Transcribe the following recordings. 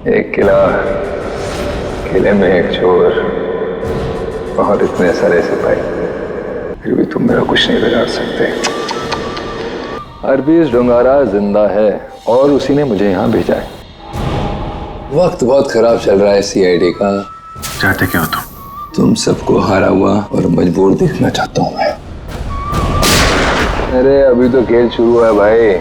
एक किला, किले में एक चोर और इतने सारे सिपाही, फिर भी तुम मेरा कुछ नहीं बिगाड़ सकते। हरबीज डोंगारा जिंदा है और उसी ने मुझे यहाँ भेजा है। वक्त बहुत खराब चल रहा है सीआईडी का। चाहते क्या हो तुम? तुम सबको हारा हुआ और मजबूर देखना चाहता हूँ मैं। अरे अभी तो खेल शुरू हुआ है भाई।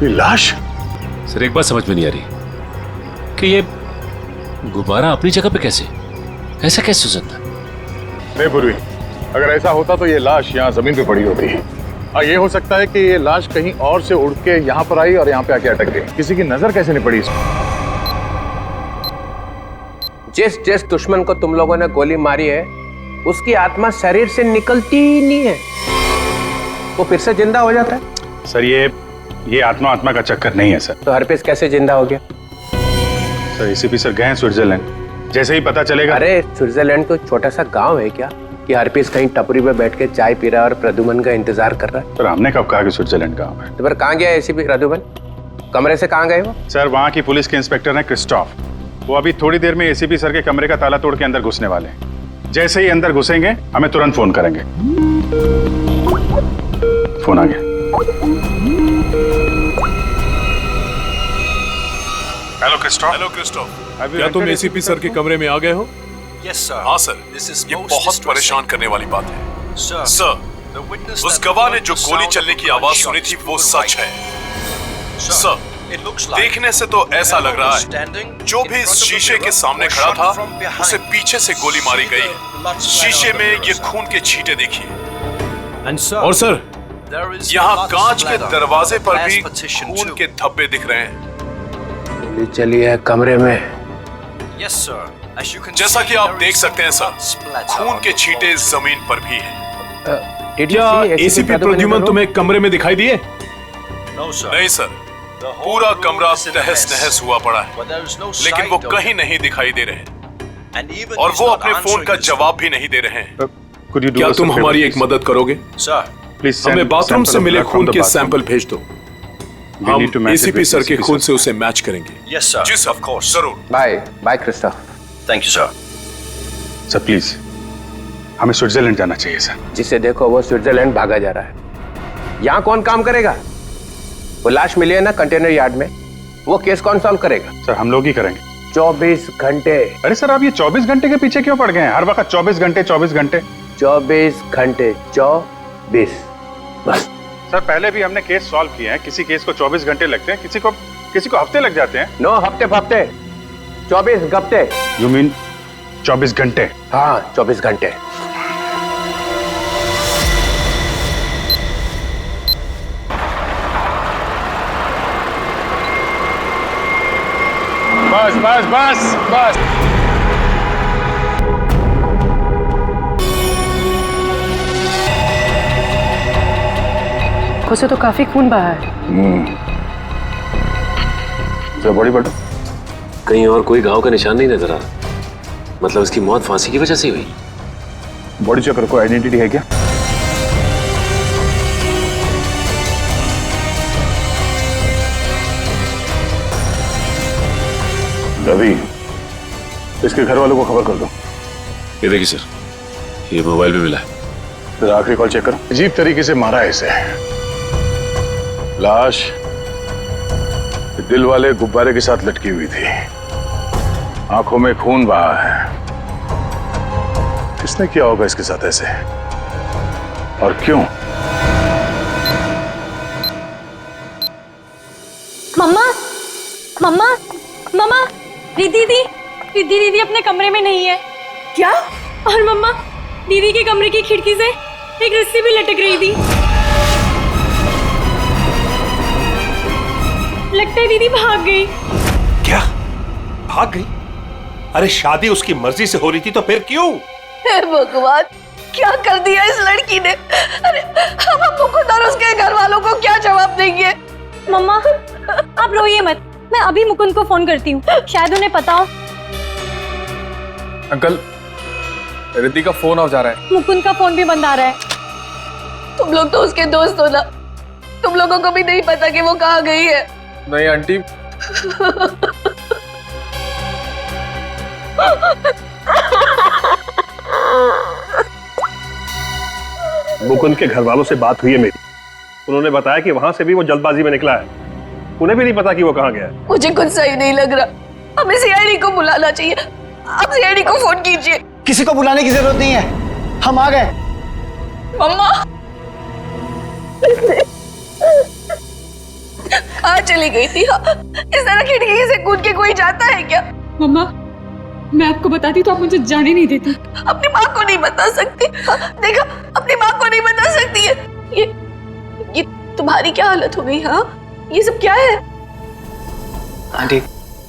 लाश? सर एक बात समझ में नहीं आ रही कि ये गुब्बारा अपनी जगह पे कैसे, ऐसा कैसे हो सकता है? नहीं पूर्वी, अगर ऐसा होता तो ये लाश यहाँ जमीन पे पड़ी होती है। और ये हो सकता है कि ये लाश कहीं और से उड़ के यहाँ पर आई और यहाँ पे आके अटक गई। किसी की नजर कैसे नहीं पड़ी इसमें? जिस जिस दुश्मन को तुम लोगों ने गोली मारी है उसकी आत्मा शरीर से निकलती ही नहीं है, वो फिर से जिंदा हो जाता है। सर ये आत्मा का चक्कर नहीं है सर। तो हरपीस कैसे जिंदा हो गया? सर एसीपी सर गए हैं स्विट्जरलैंड, जैसे ही पता चलेगा। अरे स्विट्जरलैंड तो छोटा सा गांव है क्या कि हरपीस कहीं टपरी पे बैठ के चाय पी रहा है और प्रद्युमन का इंतजार कर रहा है? सर हमने कब कहा कि स्विट्जरलैंड गांव है? तो फिर कहाँ गया एसीपी प्रद्युमन? कमरे से कहाँ गए वो? सर वहाँ की पुलिस के इंस्पेक्टर हैं क्रिस्टोफ, वो अभी थोड़ी देर में एसीपी सर के कमरे का ताला तोड़ के अंदर घुसने वाले हैं। जैसे ही अंदर घुसेंगे हमें तुरंत फोन करेंगे। फोन आ गया। हेलो क्रिस्टोफ, क्या तुम एसीपी सर के कमरे में आ गए हो? Yes sir. हाँ सर, ये बहुत परेशान करने वाली बात है। सर, उस गवाह ने जो गोली चलने की आवाज सुनी थी वो सच है। सर, देखने से तो ऐसा लग रहा है जो भी इस शीशे के सामने खड़ा था उसे पीछे से गोली मारी गई है। शीशे में ये खून के छींटे देखिए। और सर, यहाँ कांच के दरवाजे पर भी खून के धब्बे दिख रहे हैं। गोली चली है कमरे में। जैसा कि आप देख सकते हैं सर, खून के छींटे जमीन पर भी हैं। क्या एसीपी प्रद्युमन तुम्हें कमरे में दिखाई दिए? नहीं सर, पूरा कमरा तहस नहस हुआ पड़ा है, लेकिन वो कहीं नहीं दिखाई दे रहे और वो अपने फोन का जवाब भी नहीं दे रहे हैं। क्या तुम हमारी एक मदद करोगे? हमें बाथरूम से मिले खून के सैंपल भेज दो, हम एसीपी सर के खून से उसे मैच करेंगे। यस सर, जी सर, ऑफ कोर्स। जरूर। Bye Christoph. Thank you sir. Sir please, हमें स्विट्जरलैंड जाना चाहिए सर। जिसे देखो वो स्विट्जरलैंड भागा जा रहा है। यहाँ कौन काम करेगा? वो लाश मिली है ना कंटेनर यार्ड में, वो केस कौन सॉल्व करेगा? सर हम लोग ही करेंगे। 24 घंटे। अरे सर आप ये 24 घंटे के पीछे क्यों पड़ गए हैं? हर वक्त 24 घंटे 24 घंटे 24 घंटे 24 बस। सर पहले भी हमने केस सॉल्व किए हैं, किसी केस को 24 घंटे लगते हैं, किसी को हफ्ते लग जाते हैं। नो हफ्ते 24 घंटे। यू मीन 24 घंटे? हाँ 24 घंटे। बस बस बस बस। उसे तो काफी खून बहा है। बड़ी बड़ी कहीं और कोई घाव का निशान नहीं नजर आ रहा। मतलब उसकी मौत फांसी की वजह से हुई? बॉडी चेकर को आइडेंटिटी है क्या? रवि, इसके घर वालों को खबर कर दो। ये देखिए सर, ये मोबाइल पे मिला है। फिर आखिरी कॉल चेक करो। अजीब तरीके से मारा है इसे। लाश दिल वाले गुब्बारे के साथ लटकी हुई थी, आंखों में खून बहा है। किसने किया होगा इसके साथ ऐसे, और क्यों? मम्मा, मम्मा, मम्मा, रिद्धि दीदी अपने कमरे में नहीं है। क्या? और मम्मा, दीदी के कमरे की खिड़की से एक रस्सी भी लटक रही थी। लगता है दीदी भाग गई। क्या भाग गई? अरे शादी उसकी मर्जी से हो रही थी तो फिर क्यों? हे भगवान, क्या कर दिया इस लड़की ने। अरे हम मुकुंद और उसके घर वालों को क्या जवाब देंगे? मम्मा आप रोइए मत, मैं अभी मुकुंद को फोन करती हूँ, शायद उन्हें पता हो। अंकल, रिद्धि का फोन आ जा रहा है। मुकुंद का फोन भी बंद आ रहा है। तुम लोग तो उसके दोस्त हो ना, तुम लोगों को भी नहीं पता कि वो कहाँ गई है। नहीं आंटी, मुकुंद के घर वालों से बात हुई है मेरी। उन्होंने बताया कि वहां से भी वो जल्दबाजी में निकला है। उन्हें भी नहीं पता कि वो कहाँ गया है। मुझे कुछ सही नहीं लग रहा। हमें सीआईडी को बुलाना चाहिए। आप सीआईडी को फोन कीजिए। किसी को बुलाने की जरूरत नहीं है, हम आ गए। मम्मा कहाँ चली गई थी? इस तरह खिड़की से कूद के कोई जाता है क्या? मम्मा मैं आपको बताती तो आप मुझे जाने नहीं देती। अपनी माँ को नहीं बता सकती? देखा, अपनी माँ को नहीं बता सकती है। ये तुम्हारी क्या हालत हो गई? हाँ, ये सब क्या है? आंटी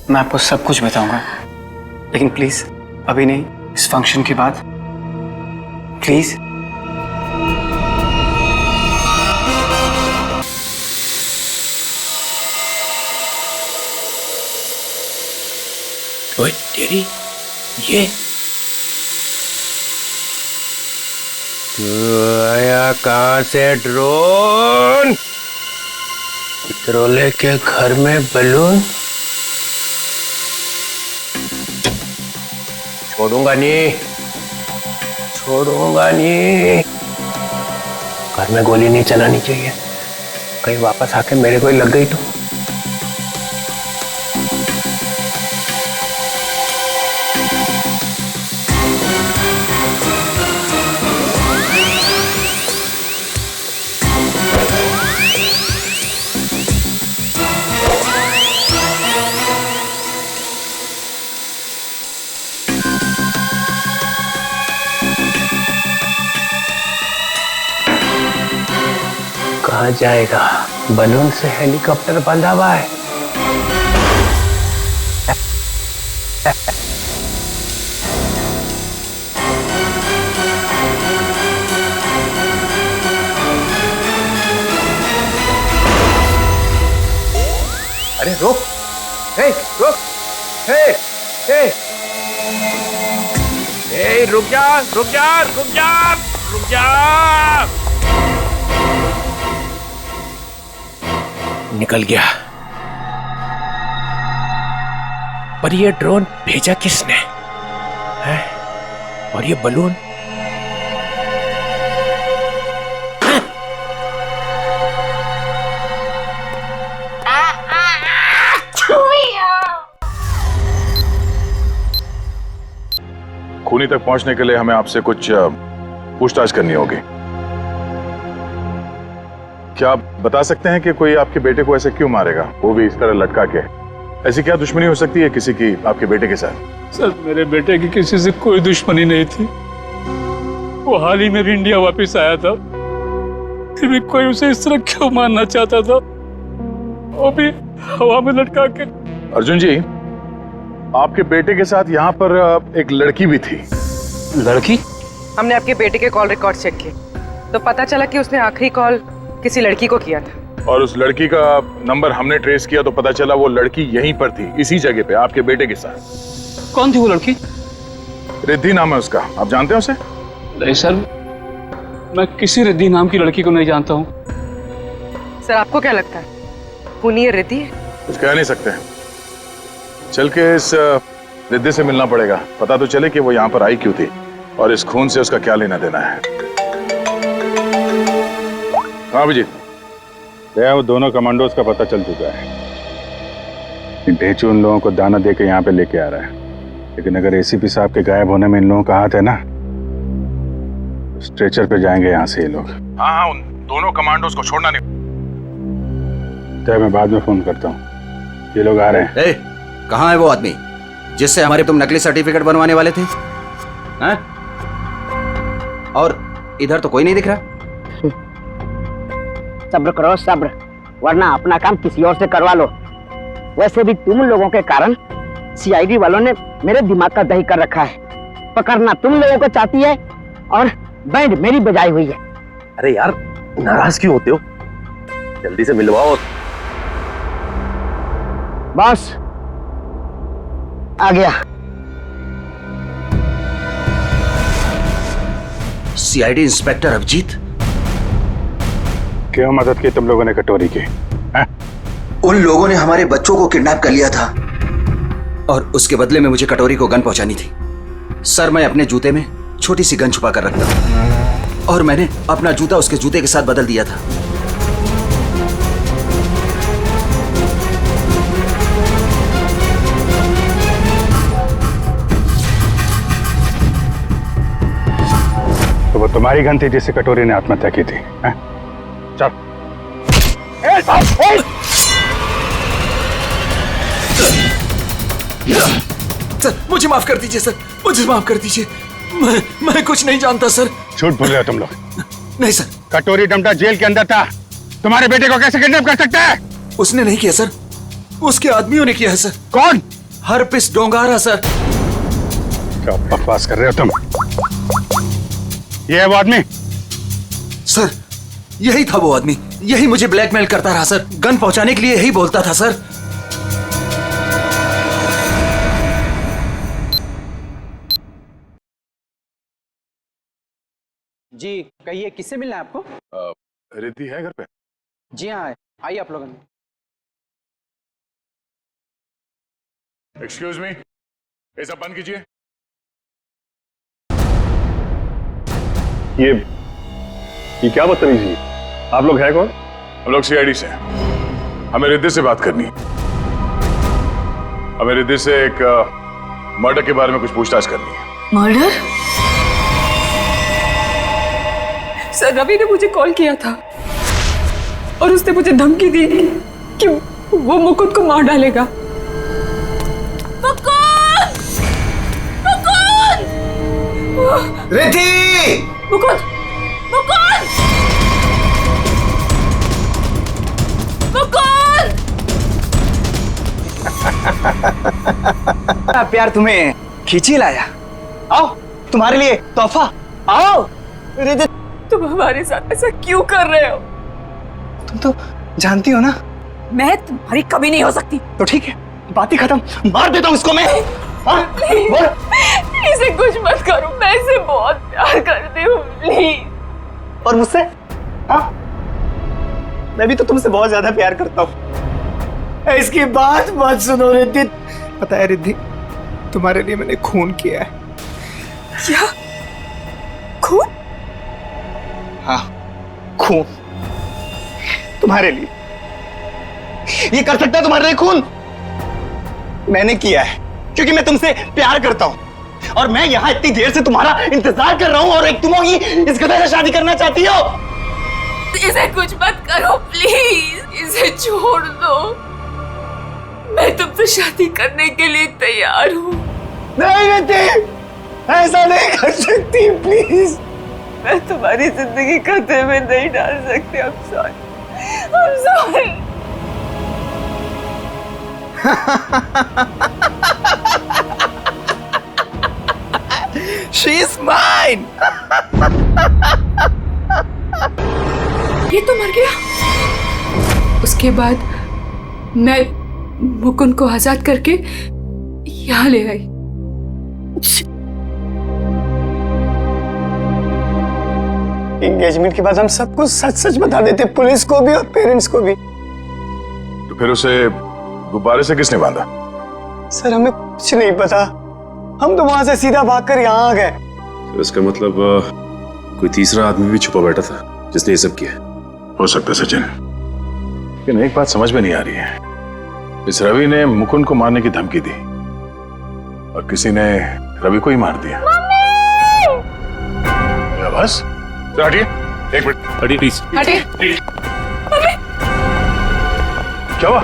मैं आपको सब कुछ बताऊंगा, लेकिन प्लीज अभी नहीं, इस फंक्शन के बाद प्लीज। ओए तेरी ये आया कहाँ से ड्रोन? ट्रोले के घर में बलून? छोड़ूंगा नहीं, छोड़ूंगा नहीं। घर में गोली नहीं चलानी चाहिए, कहीं वापस आके मेरे को ही लग गई तो। कहाँ जाएगा? बलून से हेलीकॉप्टर बंधा हुआ है। अरे रुक, हे रुक, हे रुक जा, रुक जा, रुक जा, रुक जा। निकल गया। पर ये ड्रोन भेजा किसने है? और ये बलून? खूनी तक पहुंचने के लिए हमें आपसे कुछ पूछताछ करनी होगी। क्या आप बता सकते हैं कि कोई आपके बेटे को ऐसे क्यों मारेगा, वो भी इस तरह लटका के? ऐसी क्या दुश्मनी हो सकती है किसी की आपके बेटे के साथ? सर मेरे बेटे की किसी से कोई दुश्मनी नहीं थी। वो हाल ही में भी इंडिया वापस आया था, फिर भी कोई उसे इस तरह क्यों मारना चाहता था, वो भी हवा में लटका के। अर्जुन जी, आपके बेटे के साथ यहाँ पर एक लड़की भी थी। लड़की? हमने आपके बेटे के कॉल रिकॉर्ड चेक किए तो पता चला कि उसने आखिरी कॉल किसी लड़की को किया था। और उस लड़की का नंबर हमने ट्रेस किया तो पता चला वो लड़की यहीं पर थी, इसी जगह पे आपके बेटे के साथ। कौन थी वो लड़की? रिद्धि नाम है उसका, आप जानते हैं उसे? नहीं सर, मैं किसी रिद्धि नाम की लड़की को नहीं जानता हूँ। सर आपको क्या लगता है, खूनी है रिद्धि? कुछ कह नहीं सकते, चल के इस रिद्धि से मिलना पड़ेगा, पता तो चले कि वो यहाँ पर आई क्यों थी और इस खून से उसका क्या लेना देना है। हाँ अभिजीत, वो दोनों कमांडोज का पता चल चुका है। ढेचू उन लोगों को दाना दे के यहाँ पे लेके आ रहा है, लेकिन अगर एसीपी साहब के गायब होने में इन लोगों का हाथ है ना, स्ट्रेचर पे जाएंगे यहाँ से ये लोग। हाँ, उन दोनों कमांडोज को छोड़ना नहीं। तो मैं बाद में फोन करता हूँ, ये लोग आ रहे हैं। कहाँ है वो आदमी जिससे हमारे तुम नकली सर्टिफिकेट बनवाने वाले थे? हैं? और इधर तो कोई नहीं दिख रहा। सब्र करो सब्र, वरना अपना काम किसी और से करवा लो। वैसे भी तुम लोगों के कारण सीआईडी वालों ने मेरे दिमाग का दही कर रखा है। पकड़ना तुम लोगों को चाहती है और बैंड मेरी बजाई हुई है। अरे यार नाराज क्यों होते हो? जल्दी से मिलवाओ। बॉस आ गया। सीआईडी इंस्पेक्टर अभिजीत, क्यों मदद की तुम लोगों ने कटोरी की? उन लोगों ने हमारे बच्चों को किडनैप कर लिया था और उसके बदले में मुझे कटोरी को गन पहुंचानी थी। सर, मैं अपने जूते में छोटी सी गन छुपा कर रखता हूं और मैंने अपना जूता उसके जूते के साथ बदल दिया था। तो वो तुम्हारी गन थी जिससे कटोरी ने आत्महत्या की थी? चल। सर मुझे माफ कर दीजिए, सर मुझे माफ कर दीजिए। मैं कुछ नहीं जानता सर। झूठ बोल रहे हो तुम लोग। नहीं सर। कटोरी डमटा जेल के अंदर था, तुम्हारे बेटे को कैसे किडनैप कर सकता है? उसने नहीं किया सर, उसके आदमियों ने किया है सर। कौन? Herpes डोंगारा sir. क्या बकवास कर रहे हो तुम? ये है वो आदमी? सर यही था वो आदमी, यही मुझे ब्लैकमेल करता रहा सर। गन पहुंचाने के लिए यही बोलता था सर। जी कहिए, किससे मिलना है आपको? रिद्धि है घर पे? जी हाँ, आइए आप लोगों ने। एक्सक्यूज मी, ये सब बंद कीजिए। ये क्या बदतमीजी है? आप लोग हैं कौन? हम लोग सीआईडी से हैं। हमें रिद्धि से बात करनी है। हमें रिद्धि से एक मर्डर के बारे में कुछ पूछताछ करनी है। मर्डर? सर रवि ने मुझे कॉल किया था और उसने मुझे धमकी दी कि वो मुकुंद को मार डालेगा। मुकुंद! मुकुंद! रिद्धि! मुकुंद! मुकुंद! मुकुंद! प्यार तुम्हें खींची लाया। आओ, तुम्हारे लिए तोहफा। आओ। रिद्धि, तुम हमारे साथ ऐसा क्यों कर रहे हो? तुम तो जानती हो ना मैं तुम्हारी कभी नहीं हो सकती। तो ठीक है, बात ही खत्म। मार देता हूँ इसको मैं। बोल। इसे कुछ मत करो, मैं इसे बहुत प्यार करती हूँ, प्लीज। और मुझसे? हाँ, मैं भी तो तुमसे बहुत ज्यादा प्यार करता हूँ। इसकी बात मत सुनो रिद्धि। पता है रिद्धि, तुम्हारे लिए मैंने खून किया है। क्या? खून? हाँ, खून तुम्हारे लिए। ये कर सकता है तुम्हारे लिए खून? मैंने किया है क्योंकि मैं तुमसे प्यार करता हूं और मैं यहां इतनी देर से तुम्हारा इंतजार कर रहा हूं और एक तुम ही इस गधे से शादी करना चाहती हो। इसे कुछ मत करो प्लीज, इसे छोड़ दो। मैं तुमसे शादी करने के लिए तैयार हूं। नहीं रिद्धि, ऐसा नहीं कर सकती प्लीज। मैं तुम्हारी जिंदगी खतरे में नहीं डाल सकती। I'm sorry. I'm sorry. She is mine. ये तो मर गया। उसके बाद मैं मुकुंद को आजाद करके यहाँ ले आई। एंगेजमेंट के बाद हम सब कुछ सच सच बता देते, पुलिस को भी और पेरेंट्स को भी। तो फिर उसे गुब्बारे से किसने बांधा? सर हमें कुछ नहीं पता, हम तो वहां से सीधा भागकर यहाँ आ गए। तो इसका मतलब कोई तीसरा आदमी भी छुपा बैठा था जिसने ये सब किया। हो सकता है सचिन, लेकिन एक बात समझ में नहीं आ रही है। इस रवि ने मुकुंद को मारने की धमकी दी और किसी ने रवि को ही मार दिया। या बस हटिए, एक मिनट हटिए प्लीज। हटिए। क्या हुआ?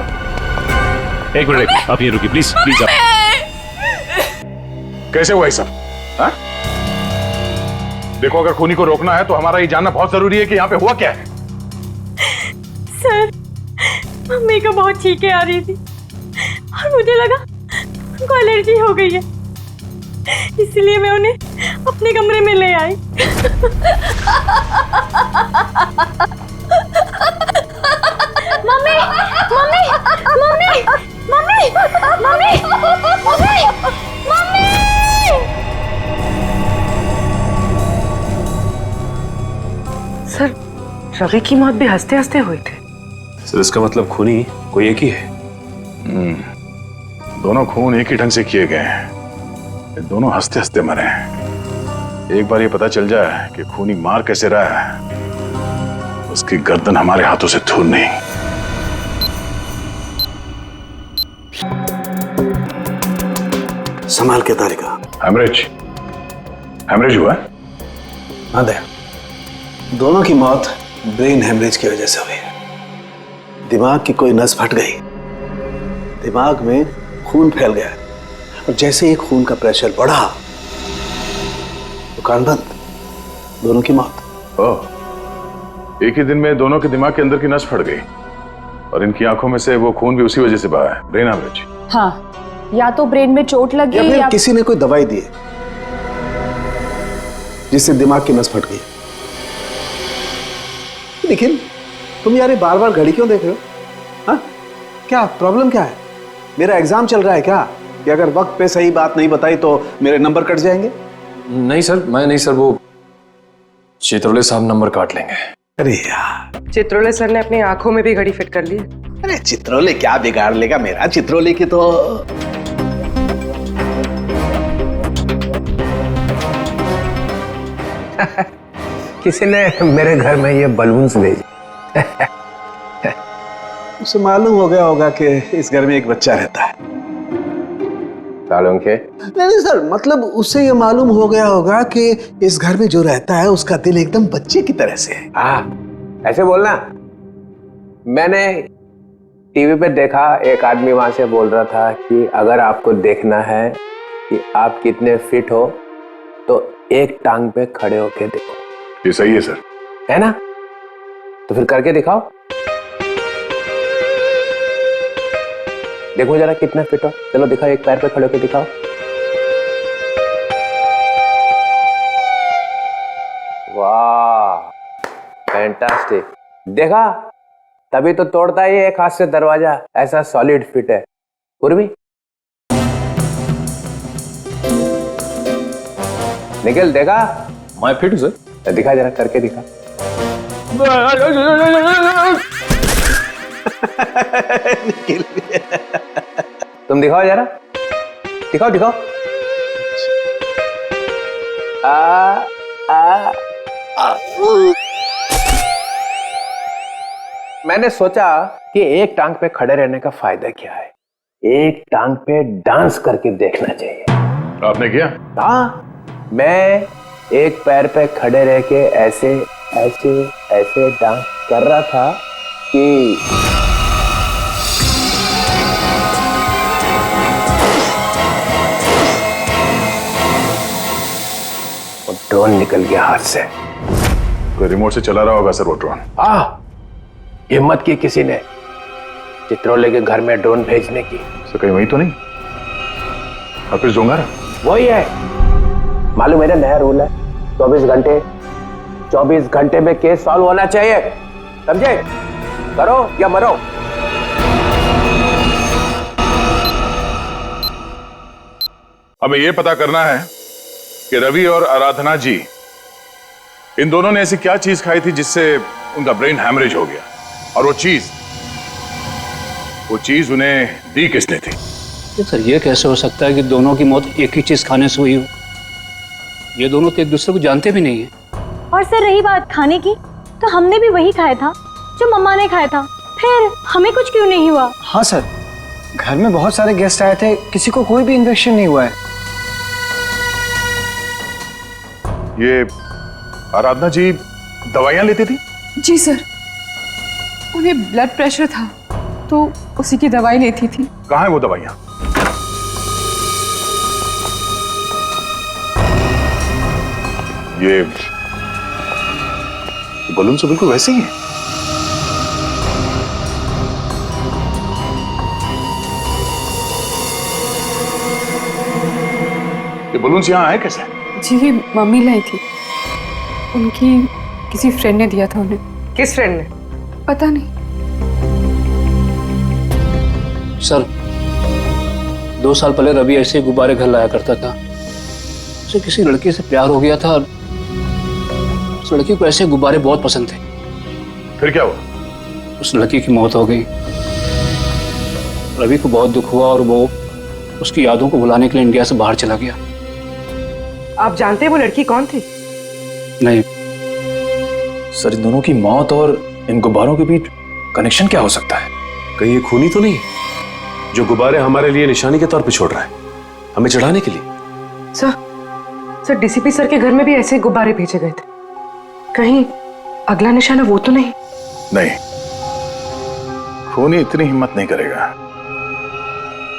एक मिनट, आप ये रुकिए प्लीज प्लीज। आप कैसे हुआ ये सब? हाँ? देखो, अगर खूनी को रोकना है तो हमारा ये जानना बहुत जरूरी है कि यहाँ पे हुआ क्या है। सर, मम्मी को बहुत छींकें आ रही थी। और मुझे लगा उनको एलर्जी हो गई है, इसलिए मैं उन्हें अपने कमरे में ले आई। Mummy mummy mummy mummy mummy mummy mummy. Sir, Ravi की मौत भी हंसते हंसते हुई थी। सर इसका मतलब खूनी कोई एक ही है। दोनों खून एक ही ढंग से किए गए हैं, ये दोनों हंसते हंसते मरे हैं। एक बार ये पता चल जाए कि खूनी मार कैसे रहा है, उसकी गर्दन हमारे हाथों से दूर नहीं। संभाल के तारिका। हेमरेज हुआ है? हाँ दया, दोनों की मौत ब्रेन हेमरेज की वजह से हुई है। दिमाग की कोई नस फट गई, दिमाग में खून फैल गया और जैसे ही खून का प्रेशर बढ़ा तो कान बंद, दोनों की मौत। ओह, एक ही दिन में दोनों के दिमाग के अंदर की नस फट गई और इनकी आंखों में से वो खून भी उसी वजह से बहा है, ब्रेन हेमरेज। हाँ, या तो ब्रेन में चोट लगी या फिर किसी ने कोई दवाई दी जिससे दिमाग की नस फट गई। लेकिन तुम यार बार बार घड़ी क्यों देख रहे हो? हाँ, क्या प्रॉब्लम क्या है? मेरा एग्जाम चल रहा है क्या कि अगर वक्त पे सही बात नहीं बताई तो मेरे नंबर कट जाएंगे? नहीं सर, मैं नहीं सर, वो चित्रोले साहब नंबर काट लेंगे। अरे यार, चित्रोले सर ने अपनी आंखों में भी घड़ी फिट कर ली। अरे चित्रोले क्या बिगाड़ लेगा मेरा? चित्रोले की तो किसी ने मेरे घर में ये बलून्स भेजे। उसे मालूम हो गया होगा कि इस घर में एक बच्चा रहता है। सालों के? नहीं सर, मतलब उसे ये मालूम हो गया होगा कि इस घर में जो रहता है उसका दिल एकदम बच्चे की तरह से है। हाँ, ऐसे बोलना। मैंने टीवी पे देखा, एक आदमी वहां से बोल रहा था कि अगर आपको देखना है कि आप कितने फिट हो तो एक टांग पे खड़े होके देखो। ये सही है सर। है ना? तो फिर करके दिखाओ, देखो जरा कितने फिट हो। चलो दिखाओ, एक पैर पे खड़े होके दिखाओ। वाह, फैंटास्टिक। देखा, तभी तो तोड़ता है एक हाथ से दरवाजा, ऐसा सॉलिड फिट है। पूर्वी निखिल, देखा? मैं फिट हूं सर। दिखा जरा, करके दिखा। तुम दिखाओ जरा, दिखाओ दिखाओ। मैंने सोचा कि एक टांग पे खड़े रहने का फायदा क्या है, एक टांग पे डांस करके देखना चाहिए। आपने किया? हाँ, मैं एक पैर पे खड़े रह के ऐसे ऐसे ऐसे डांस कर रहा था कि वो ड्रोन निकल गया हाथ से। कोई रिमोट से चला रहा होगा सर वो ड्रोन। हिम्मत की किसी ने चित्रोले के घर में ड्रोन भेजने की। सर कहीं वही तो नहीं? हाफिज डोंगारा? वही है। मालूम है ना, नया रूल है, 24 घंटे में केस सॉल्व होना चाहिए, समझे? करो या मरो। हमें यह पता करना है कि रवि और आराधना जी, इन दोनों ने ऐसी क्या चीज खाई थी जिससे उनका ब्रेन हैमरेज हो गया, और वो चीज उन्हें दी किसने थी? सर ये कैसे हो सकता है कि दोनों की मौत एक ही चीज खाने से हुई हो? ये दोनों तो एक दूसरे को जानते भी नहीं है। और सर रही बात खाने की, तो हमने भी वही खाया था जो मम्मा ने खाया था, फिर हमें कुछ क्यों नहीं हुआ? हाँ सर, घर में बहुत सारे गेस्ट आए थे, किसी को कोई भी इन्फेक्शन नहीं हुआ है। ये आराधना जी दवाइयां लेती थी? जी सर, उन्हें ब्लड प्रेशर था तो उसी की दवाई लेती थी। कहाँ है वो दवाइयां? ये बलून से बिल्कुल वैसे ही है। ये बलून्स यहाँ आए कैसे? जी ये मम्मी लाई थी, उनकी किसी फ्रेंड ने दिया था उन्हें। किस फ्रेंड ने? पता नहीं। सर 2 साल पहले रवि ऐसे ही गुब्बारे घर लाया करता था। उसे किसी लड़की से प्यार हो गया था और उस लड़की को ऐसे गुब्बारे बहुत पसंद थे। फिर क्या हुआ? उस लड़की की मौत हो गई। रवि को बहुत दुख हुआ और वो उसकी यादों को भुलाने के लिए इंडिया से बाहर चला गया। आप जानते हैं वो लड़की कौन थी? नहीं सर, इन दोनों की मौत और इन गुब्बारों के बीच कनेक्शन क्या हो सकता है? कहीं ये खूनी तो नहीं जो गुब्बारे हमारे लिए निशानी के तौर पे छोड़ रहा है, हमें चढ़ाने के लिए? सर डीसीपी सर के घर में भी ऐसे ही गुब्बारे भेजे गए थे। कहीं अगला निशाना वो तो नहीं? नहीं, खूनी इतनी हिम्मत नहीं करेगा।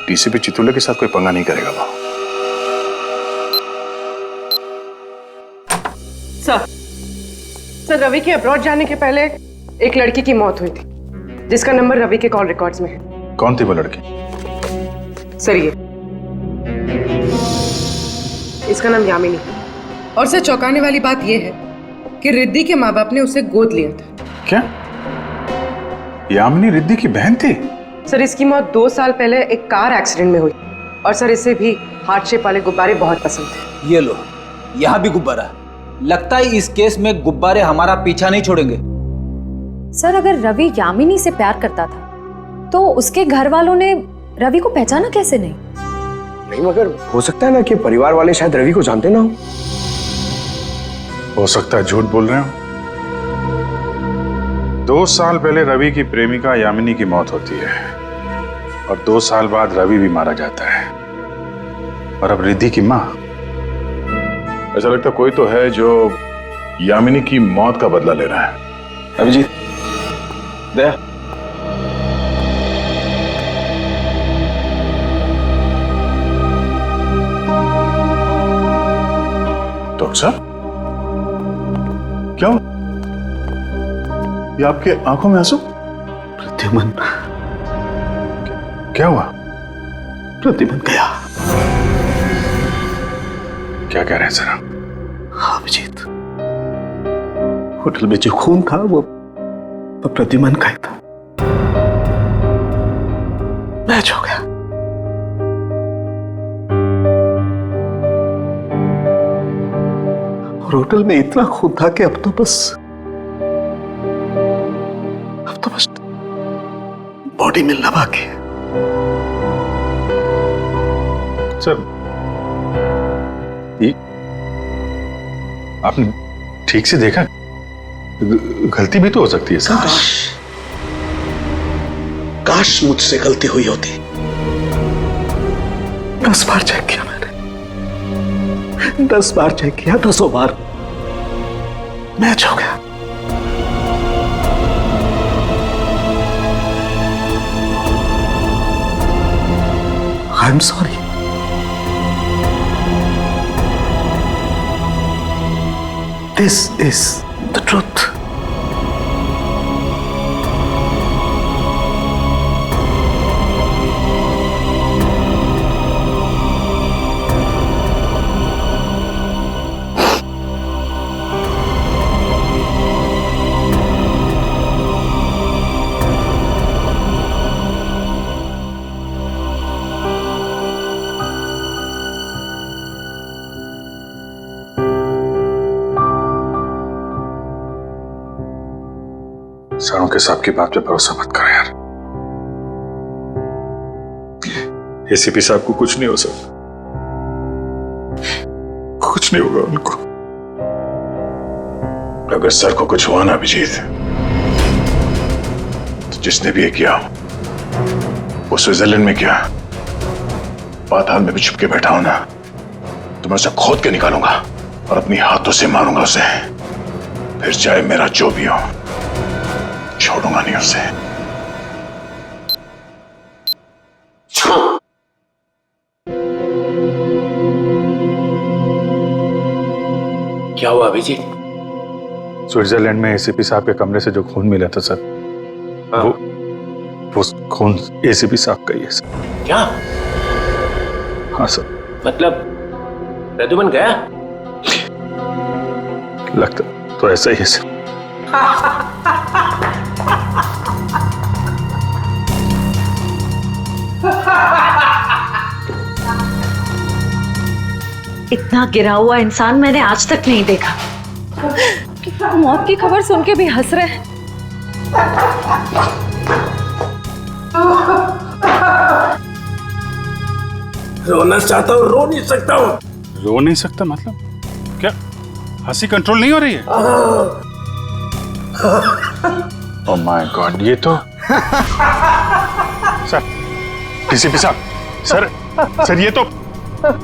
डीसीपी चितुले के साथ कोई पंगा नहीं करेगा वो। सर रवि के अब्रॉड जाने के पहले एक लड़की की मौत हुई थी जिसका नंबर रवि के कॉल रिकॉर्ड्स में है। कौन थी वो लड़की? सर ये इसका नाम यामिनी। और सर चौंकाने वाली बात यह है कि रिद्धि के माँ बाप ने उसे गोद लिया था। क्या यामिनी रिद्धि की बहन थी? सर इसकी मौत 2 साल पहले एक कार एक्सीडेंट में हुई और सर इसे भी हार्ट शेप वाले गुब्बारे बहुत पसंद थे। ये लो, यहाँ भी गुब्बारा। लगता है इस केस में गुब्बारे हमारा पीछा नहीं छोड़ेंगे। सर अगर रवि यामिनी से प्यार करता था तो उसके घर वालों ने रवि को पहचाना कैसे नहीं? नहीं, मगर हो सकता है ना कि परिवार वाले शायद रवि को जानते ना हो सकता है झूठ बोल रहे हो। 2 साल पहले रवि की प्रेमिका यामिनी की मौत होती है और 2 साल बाद रवि भी मारा जाता है और अब रिद्धि की मां। ऐसा लगता कोई तो है जो यामिनी की मौत का बदला ले रहा है। अभिजीत, दया, डॉक्टर साहब क्या हुआ? ये आपके आंखों में आंसू? प्रद्युमन। क्या हुआ? प्रद्युमन गया। क्या कह रहे हैं सर? हाँ अभिजीत, होटल में जो खून था वो प्रद्युमन का ही था। मैच हो गया। और होटल में इतना खून था कि अब तो बस बॉडी मिलना बाकी है। सर आपने ठीक से देखा? गलती भी तो हो सकती है सर। काश मुझसे गलती हुई होती। 10 बार चेक किया मैंने, 10 बार चेक किया, 10 बार मैच हो गया। I am sorry. This is the truth. सरों के साहब की बात पे भरोसा मत करो यार। एसीपी साहब को कुछ नहीं हो सकता, कुछ नहीं होगा उनको। अगर सर को कुछ हुआ ना अभिजीत, तो जिसने भी ये किया वो स्विट्जरलैंड में किया, पाताल में भी छुप के बैठा हो ना, तो मैं उसे खोद के निकालूंगा और अपनी हाथों से मारूंगा उसे। फिर चाहे मेरा जो भी हो, छोड़ूंगा नहीं उसे। क्या हुआ अभिजीत? स्विट्जरलैंड में एसीपी साहब के कमरे से जो खून मिला था सर, वो खून एसीपी साहब का ही है सर। क्या? हाँ सर। मतलब प्रद्युमन गया? लगता तो ऐसा ही है सर। इतना गिरा हुआ इंसान मैंने आज तक नहीं देखा। मौत की खबर सुन के भी हंस रहे हैं। रोना चाहता हूँ, रो नहीं सकता हूँ। रो नहीं सकता मतलब क्या? हंसी कंट्रोल नहीं हो रही है? ओह माय गॉड, ये तो सर, डीसीपी साहब, सर ये तो,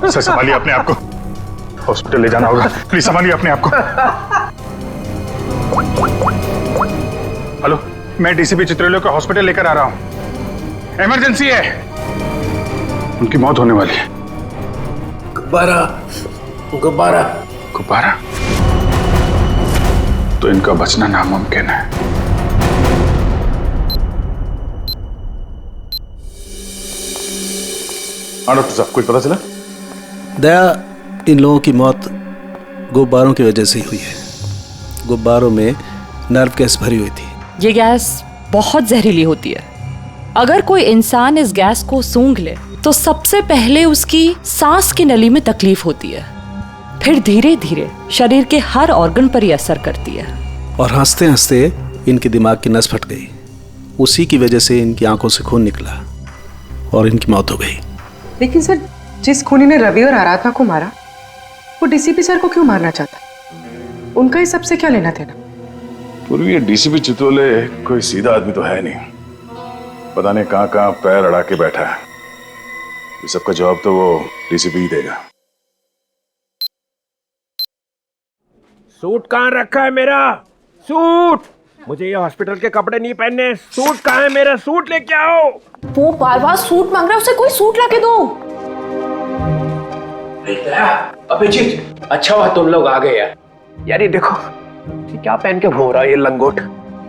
सर संभालिए अपने आप को, हॉस्पिटल ले जाना होगा, प्लीज संभालिए अपने आप को। हेलो, मैं डीसीपी चित्रलेखा को हॉस्पिटल लेकर आ रहा हूं, इमरजेंसी है, उनकी मौत होने वाली है। गुब्बारा गुब्बारा गुब्बारा? तो इनका बचना नामुमकिन है। डॉक्टर साहब, कुछ पता चला? दया, इन लोगों की मौत गुब्बारों की वजह से ही हुई है। गुब्बारों में नर्व गैस भरी हुई थी। ये गैस बहुत जहरीली होती है। अगर कोई इंसान इस गैस को सूंघ ले तो सबसे पहले उसकी सांस की नली में तकलीफ होती है, फिर धीरे धीरे शरीर के हर ऑर्गन पर ये असर करती है। और हंसते हंसते इनके दिमाग की नस फट गई। उसी की वजह से इनकी आंखों से खून निकला और इनकी मौत हो गई। लेकिन सर, जिस खूनी ने रवि और आराधना को मारा, वो डीसीपी सर को क्यों मारना चाहता? उनका इस सबसे क्या लेना देना? पूर्वी, ये डीसीपी चितोले कोई सीधा आदमी तो है नहीं, पता नहीं कहां कहां पैर अड़ा के बैठा है। इस सबका जवाब तो वो डीसीपी ही देगा। सूट कहाँ रखा है मेरा? सूट! मुझे ये हॉस्पिटल के कपड़े नहीं पहनने। सूट कहाँ है मेरा? सूट लेके आओ। वो बार बार सूट मांग रहा है, उसे कोई सूट लाके दो। अभिजीत, अच्छा हुआ तुम लोग आ गए यार। यार ये देखो, ये क्या पहन के घूम रहा है ये लंगोट?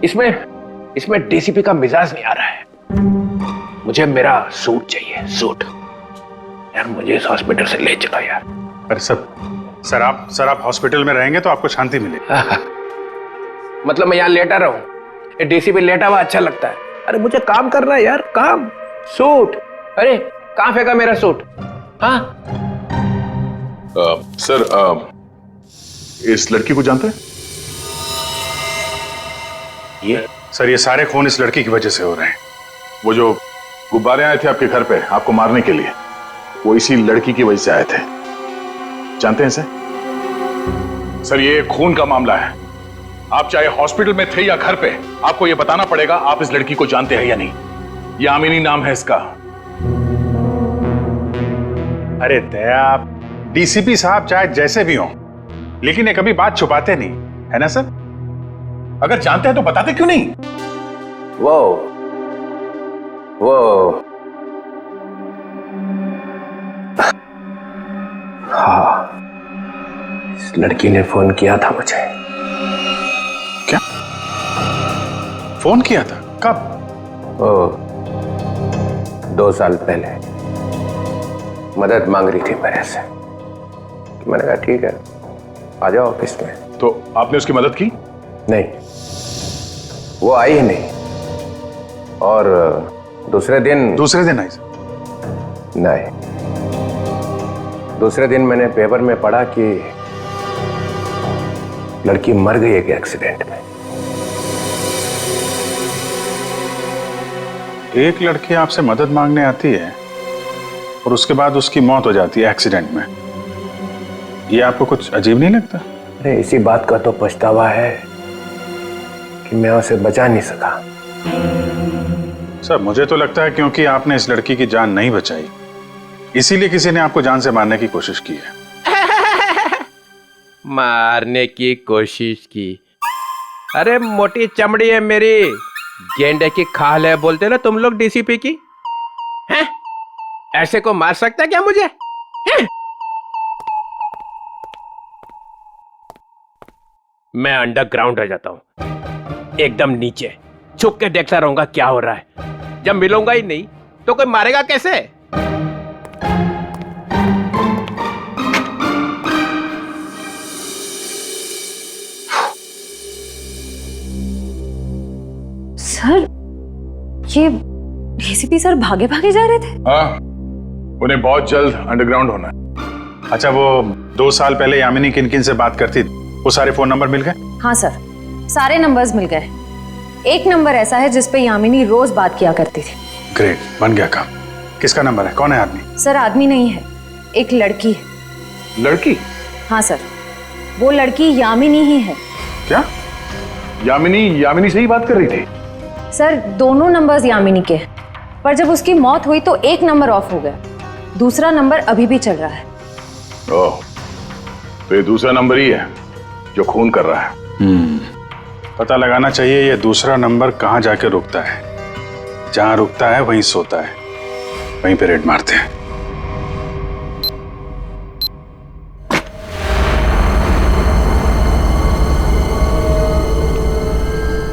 इसमें डीसीपी का मिजाज नहीं आ रहा है। मुझे मेरा सूट चाहिए, सूट। यार मुझे इस हॉस्पिटल से ले चलो यार। अरे सर आप हॉस्पिटल में रहेंगे तो आपको शांति मिलेगी। मतलब मैं यहाँ लेटा रहूं? डीसीपी लेटा हुआ अच्छा लगता है? अरे मुझे काम करना है यार, काम। सूट, अरे कहाँ फेंका मेरा सूट? हाँ सर, इस लड़की को जानते हैं? ये सारे खून इस लड़की की वजह से हो रहे हैं। वो जो गुब्बारे आए थे आपके घर पे आपको मारने के लिए, वो इसी लड़की की वजह से आए थे। जानते हैं सर, ये खून का मामला है। आप चाहे हॉस्पिटल में थे या घर पे, आपको ये बताना पड़ेगा आप इस लड़की को जानते हैं या नहीं। यामिनी नाम है इसका। अरे दया, आप डीसीपी साहब चाहे जैसे भी हों, लेकिन ये कभी बात छुपाते नहीं, है ना सर? अगर जानते हैं तो बताते क्यों नहीं? वो हाँ, इस लड़की ने फोन किया था मुझे। क्या फोन किया था? कब? 2 साल पहले मदद मांग रही थी मेरे से। मैंने कहा ठीक है, आ जाओ ऑफिस में। तो आपने उसकी मदद की? नहीं, वो आई ही नहीं। और दूसरे दिन आई सर? नहीं, दूसरे दिन मैंने पेपर में पढ़ा कि लड़की मर गई एक एक्सीडेंट में। एक लड़की आपसे मदद मांगने आती है और उसके बाद उसकी मौत हो जाती है एक्सीडेंट में। ये आपको कुछ अजीब नहीं लगता? अरे इसी बात का तो पछतावा है कि मैं उसे बचा नहीं सका। सर मुझे तो लगता है क्योंकि आपने इस लड़की की जान नहीं बचाई, इसीलिए किसी ने आपको जान से मारने की कोशिश की है। मारने की कोशिश की? अरे मोटी चमड़ी है मेरी, गेंडे की खाल है बोलते ना तुम लोग डीसीपी की। हैं? ऐसे को मार सकता क्या मुझे? हैं? मैं अंडरग्राउंड रह जाता हूं, एकदम नीचे छुप के देखता रहूंगा क्या हो रहा है। जब मिलूंगा ही नहीं तो कोई मारेगा कैसे? ये डीसीपी सर भागे भागे जा रहे थे? हाँ, उन्हें बहुत जल्द अंडरग्राउंड होना है। अच्छा, वो 2 साल पहले यामिनी किन किन से बात करती थी, वो सारे फोन नंबर मिल गए? हाँ सर, सारे नंबर्स मिल गए। एक नंबर ऐसा है जिस पे यामिनी रोज बात किया करती थी। ग्रेट, बन गया काम। किसका नंबर है? कौन है आदमी? सर आदमी नहीं है, एक लड़की है। लड़की? हाँ सर, वो लड़की यामिनी ही है। क्या? यामिनी से ही बात कर रही थी? सर दोनों नंबर्स यामिनी के हैं, पर जब उसकी मौत हुई तो एक नंबर ऑफ हो गया, दूसरा नंबर अभी भी चल रहा है। ओह, तो ये दूसरा नंबर ही है जो खून कर रहा है। पता लगाना चाहिए ये दूसरा नंबर कहाँ जाके रुकता है। जहां रुकता है वहीं सोता है, वहीं पे रेड मारते हैं।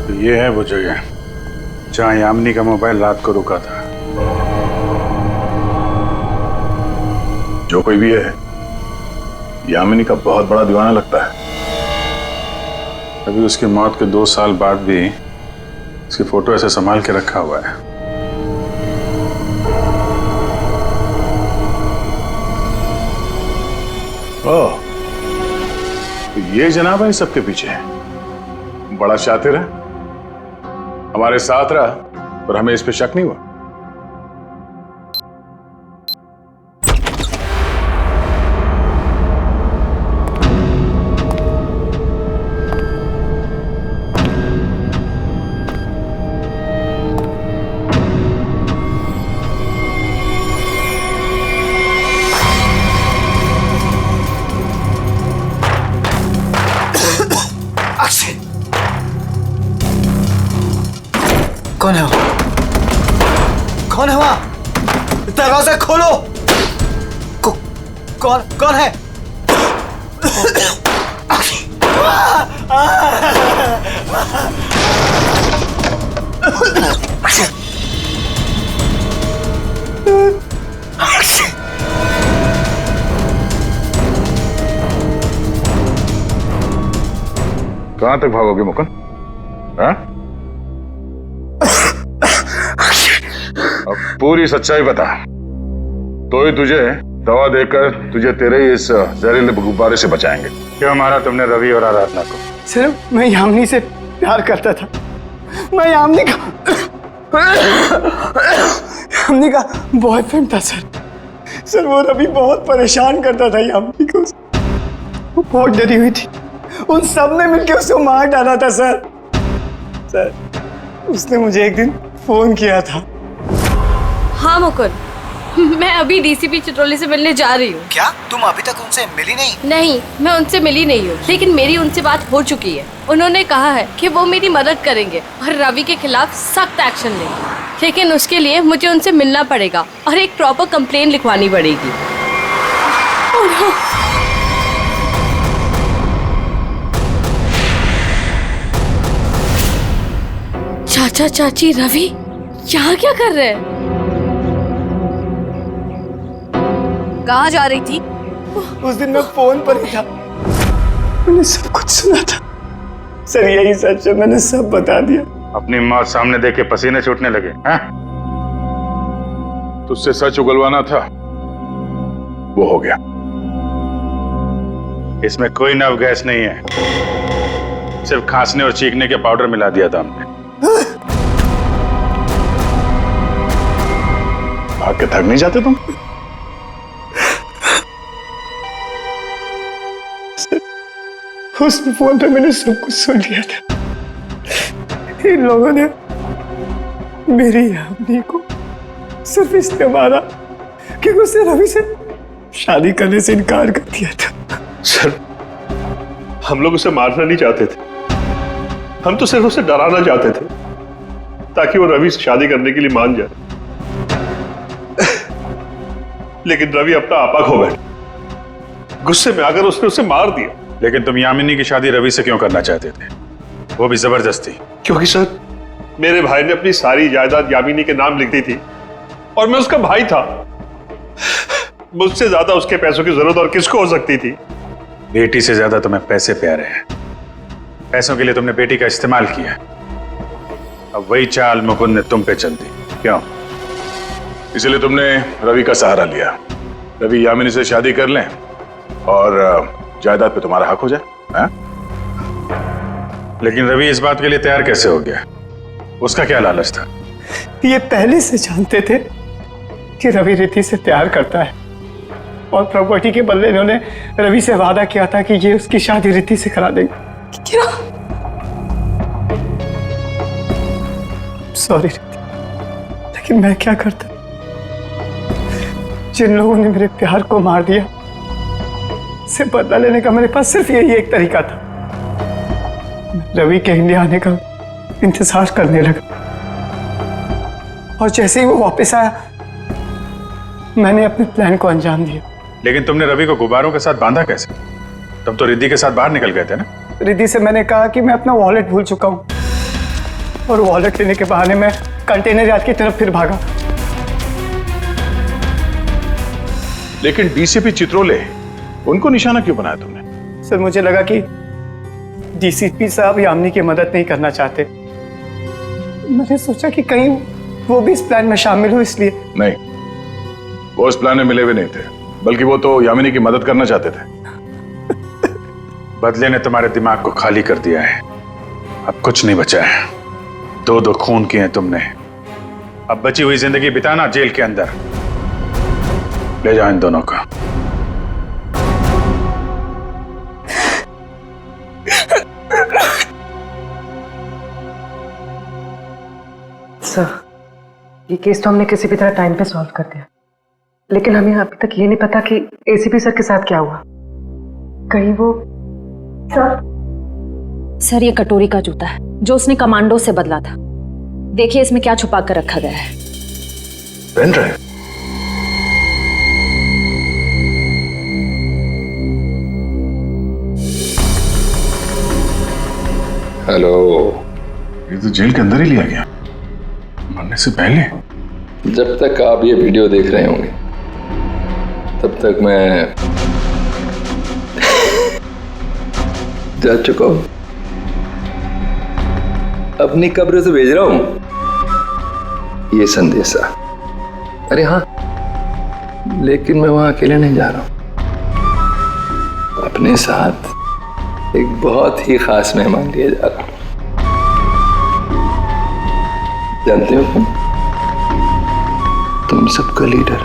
तो ये है वो जगह जहां यामिनी का मोबाइल रात को रुका था। जो कोई भी है, यामिनी का बहुत बड़ा दीवाना लगता है। अभी उसकी मौत के 2 साल बाद भी उसकी फोटो ऐसे संभाल के रखा हुआ है। ओह, तो ये जनाब है सबके पीछे। बड़ा शातिर है, हमारे साथ रहा और हमें इस पे शक नहीं हुआ। कौन है वो? कौन है वहां? दरवाजा खोलो। कौन है? कहां तक भागोगे मुकुंद? हाँ? अब पूरी सच्चाई बता, तो ही तुझे दवा देकर तुझे तेरे इस जहरीले गुब्बारे से बचाएंगे। क्यों मारा तुमने रवि और आराधना को? सर मैं यामिनी से प्यार करता था। मैं यामिनी का बॉयफ्रेंड था सर। वो रवि बहुत परेशान करता था यामिनी को। वो बहुत डरी हुई थी, उन सब ने मिलकर उसे मार डाला था सर। उसने मुझे एक दिन फोन किया था। हाँ मुकुंद, मैं अभी डीसीपी चित्रोली से मिलने जा रही हूँ। क्या तुम अभी तक उनसे मिली नहीं? नहीं, मैं उनसे मिली नहीं हूँ, लेकिन मेरी उनसे बात हो चुकी है। उन्होंने कहा है कि वो मेरी मदद करेंगे और रवि के खिलाफ सख्त एक्शन लेंगे, लेकिन उसके लिए मुझे उनसे मिलना पड़ेगा और एक प्रॉपर कंप्लेन लिखवानी पड़ेगी। चाचा चाची रवि यहाँ क्या कर रहे हैं? कहाँ जा रही थी? उस दिन मैं फोन पर ही था, मैंने सब कुछ सुना था सर। यही सच है, मैंने सब बता दिया। अपनी मौत सामने देख के पसीने छूटने लगे हैं? तुझसे सच उगलवाना था, वो हो गया। इसमें कोई नव गैस नहीं है, सिर्फ खांसने और चीखने के पाउडर मिला दिया था हमने। भाग के थक नहीं जाते तुम? उस फोन पे मैंने सब कुछ सुन लिया था। इन लोगों ने मेरी यामिनी को सिर्फ इसलिए मारा कि उसने रवि से शादी करने से इनकार कर दिया था। सर, हम लोग उसे मारना नहीं चाहते थे, हम तो सिर्फ उसे डराना चाहते थे ताकि वो रवि से शादी करने के लिए मान जाए। लेकिन रवि अपना आपा खो बैठा, गुस्से में आकर उसने उसे मार दिया। लेकिन तुम यामिनी की शादी रवि से क्यों करना चाहते थे, वो भी जबरदस्ती? क्योंकि सर, मेरे भाई ने अपनी सारी जायदाद यामिनी के नाम लिख दी थी और मैं उसका भाई था। मुझसे ज्यादा उसके पैसों की जरूरत और किसको हो सकती थी? बेटी से ज्यादा तुम्हें पैसे प्यारे हैं। पैसों के लिए तुमने बेटी का इस्तेमाल किया अब वही चाल मुकुंद ने तुम पे चल दी। क्यों? इसलिए तुमने रवि का सहारा लिया। रवि यामिनी से शादी कर लें और जायदाद पे तुम्हारा हक हो जाए। हाँ? लेकिन रवि इस बात के लिए तैयार कैसे हो गया? उसका क्या लालच था? ये पहले से जानते थे कि रवि रिद्धि से प्यार करता है और प्रॉपर्टी के बदले इन्होंने रवि से वादा किया था कि ये उसकी शादी रिद्धि से करा देंगे। क्या? सॉरी रिद्धि, लेकिन मैं क्या करता? जिन लोगों ने मेरे प्यार को मार दिया, से बदला लेने का मेरे पास सिर्फ यही एक तरीका था। रवि के इंडिया आने का इंतजार करने लगा और जैसे ही वो वापस आया मैंने अपने प्लान को अंजाम दिया। लेकिन तुमने रवि को गुब्बारों के साथ बांधा कैसे? तुम तो रिद्धि के साथ बाहर निकल गए थे ना? रिद्धि से मैंने कहा कि मैं अपना वॉलेट भूल चुका हूं और वॉलेट लेने के बहाने मैं कंटेनर यार्ड की तरफ फिर भागा। लेकिन डीसीपी चित्रोले, उनको निशाना क्यों बनाया तुमने? सर मुझे लगा कि डीसीपी साहब यामिनी की मदद नहीं करना चाहते। मैंने सोचा कि कहीं वो भी इस प्लान में शामिल हो, इसलिए। नहीं, वो इस प्लान में मिले हुए नहीं थे, बल्कि वो तो यामिनी की मदद करना चाहते थे। बदले ने तुम्हारे दिमाग को खाली कर दिया है। अब कुछ नहीं बचा है। दो दो खून किए हैं तुमने। अब बची हुई जिंदगी बिताना जेल के अंदर। ले जाओ इन दोनों को। सर, ये केस तो हमने किसी भी तरह टाइम पे सॉल्व कर दिया, लेकिन हमें अभी तक ये नहीं पता कि एसीपी सर के साथ क्या हुआ। कहीं वो सर ये कटोरी का जूता है जो उसने कमांडो से बदला था। देखिए इसमें क्या छुपा कर रखा गया है। Pen drive. हेलो। ये तो जेल के अंदर ही लिया गया, मरने से पहले। जब तक आप ये वीडियो देख रहे होंगे तब तक मैं जा चुका हूं। अपनी कब्र से भेज रहा हूं ये संदेशा। अरे हाँ, लेकिन मैं वहां अकेले नहीं जा रहा हूं। अपने साथ एक बहुत ही खास मेहमान लिए जा रहा हूं। जानते हो तुम सबका लीडर।